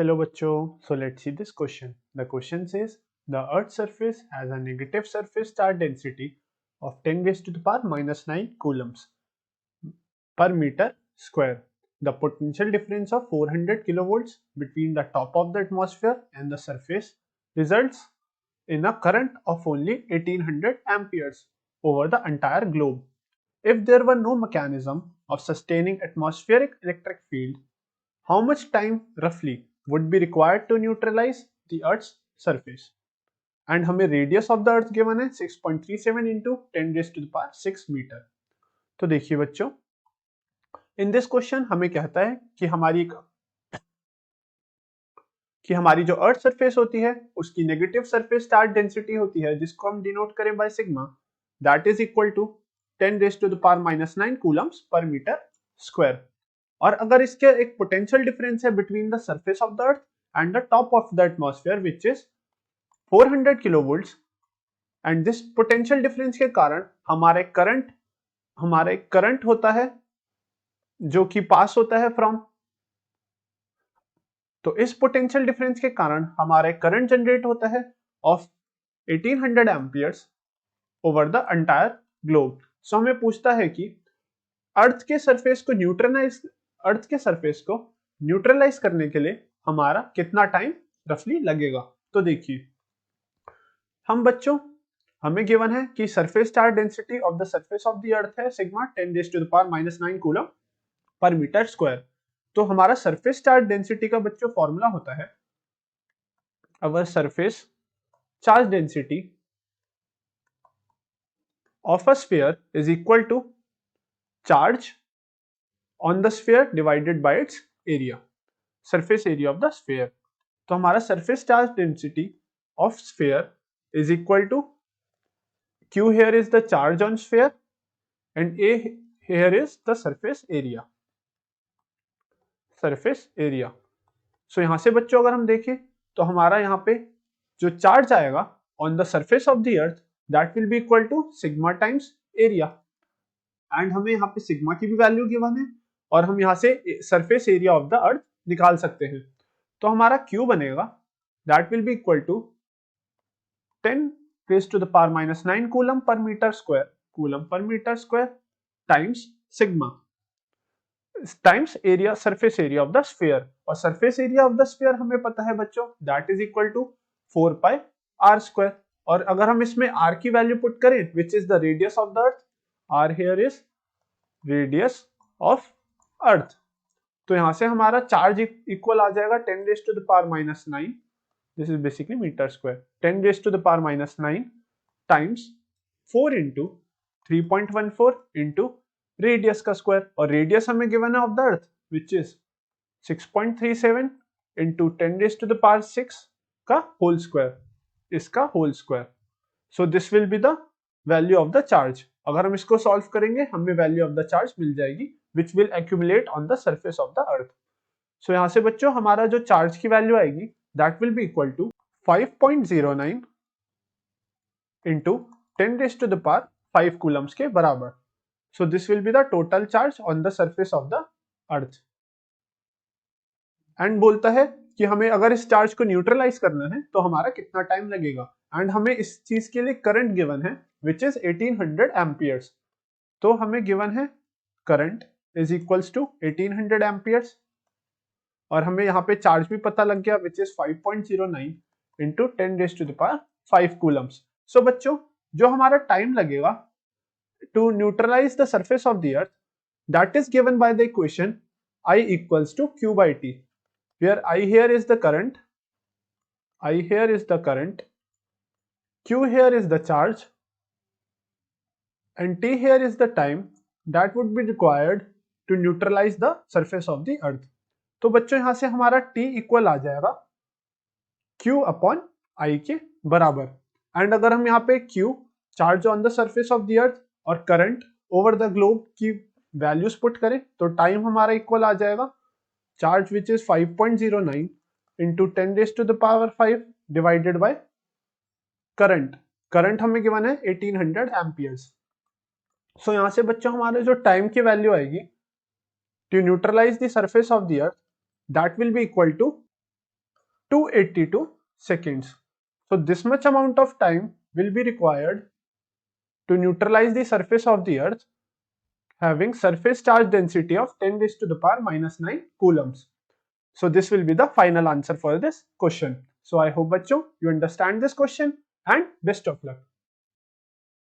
Hello bachcho. So let's see this question. The question says the Earth's surface has a negative surface charge density of 10 raised to the power minus 9 coulombs per meter square. The potential difference of 400 kilovolts between the top of the atmosphere and the surface results in a current of only 1800 amperes over the entire globe. If there were no mechanism of sustaining atmospheric electric field, how much time roughly would be required to neutralize the Earth's surface? And हमें radius of the Earth given है 6.37 into 10 raised to the power 6 metre. तो देखिए बच्चों, in this question हमें कहता है कि हमारी जो अर्थ सरफेस होती है उसकी नेगेटिव सरफेस चार्ज डेंसिटी होती है जिसको हम डिनोट करें by sigma, that is equal to 10 raise to the power minus 9 coulombs per metre square. और अगर इसके एक पोटेंशियल डिफरेंस है between the surface of the earth and the top of the atmosphere which is 400 kilovolts, and this potential difference के कारण हमारे current होता है जो कि पास होता है फ्रॉम, तो इस पोटेंशियल डिफरेंस के कारण हमारे करंट जनरेट होता है of 1800 amperes over the entire globe. So हमें पूछता है कि अर्थ के सरफेस को न्यूट्रलाइज करने के लिए हमारा कितना टाइम रफली लगेगा. तो देखिए हम बच्चों, हमें गिवन है कि surface charge density of the surface of the earth है sigma 10 raise to the power minus 9 coulomb per metre square. तो हमारा सरफेस चार्ज डेंसिटी का बच्चों फॉर्मूला होता है our surface charge density of a sphere is equal to charge on the sphere divided by its area, surface area of the sphere. तो हमारा surface charge density of sphere is equal to Q here is the charge on sphere and A here is the surface area. सो यहां से बच्चों अगर हम देखें तो हमारा यहाँ पे जो चार्ज आएगा on the surface of the earth that will be equal to sigma times area, and हमें यहाँ पे सिग्मा की भी वैल्यू गिवन है और हम यहाँ से surface area of the earth निकाल सकते हैं. तो हमारा Q बनेगा that will be equal to 10 raised to the power minus 9 coulomb per meter square times sigma times area, surface area of the sphere. और surface area of the sphere हमें पता है बच्चों that is equal to 4 pi r square. और अगर हम इसमें r की वैल्यू पुट करें which is the radius of the earth, r here is radius of earth, तो यहां से हमारा चार्ज इक्वल आ जाएगा 10 raised to the power minus 9, this is basically meter square, 10 raised to the power minus 9 times 4 into 3.14 into radius का square. और radius हमें given है of the earth which is 6.37 into 10 raised to the power 6 का whole square, इसका whole square. So this will be the value of the charge. अगर हम इसको solve करेंगे हमें वैल्यू ऑफ द चार्ज मिल जाएगी which will accumulate on the surface of the earth. So यहां से बच्चों हमारा जो चार्ज की वैल्यू आएगी that will be equal to 5.09 into 10 raised to the power 5 coulombs के बराबर. So this will be the total charge on the surface of the earth. And बोलता है कि हमें अगर इस चार्ज को न्यूट्रलाइज करना है तो हमारा कितना टाइम लगेगा, एंड हमें इस चीज के लिए करंट गिवन है विच इज 1800 एम्पियर्स. तो हमें गिवन है current is equals to 1800 amperes और हमें यहाँ पे चार्ज भी पता लग गया which is 5.09 into 10 raised to the power 5 coulombs. So बच्चों जो हमारा टाइम लगेगा to neutralise the surface of the earth that is given by the equation I equals to Q by T, where I here is the current, Q here is the charge and T here is the time that would be required to neutralize the surface of the earth. तो बच्चों यहां से हमारा T equal आ जाएगा Q upon I के बराबर. And अगर हम यहाँ पे Q charge on the surface of the अर्थ और करंट ओवर द ग्लोब की वैल्यूज पुट करें तो टाइम हमारा इक्वल आ जाएगा charge which is 5.09 into 10 raised to the power 5 divided by current हमें गिवन है 1800 एम्पियर्स. सो यहां से बच्चों हमारे जो टाइम की वैल्यू आएगी to neutralise the surface of the earth that will be equal to 282 seconds. So this much amount of time will be required to neutralize the surface of the earth having surface charge density of 10 raised to the power minus 9 coulombs. So this will be the final answer for this question. So I hope bachcho you understand this question and best of luck.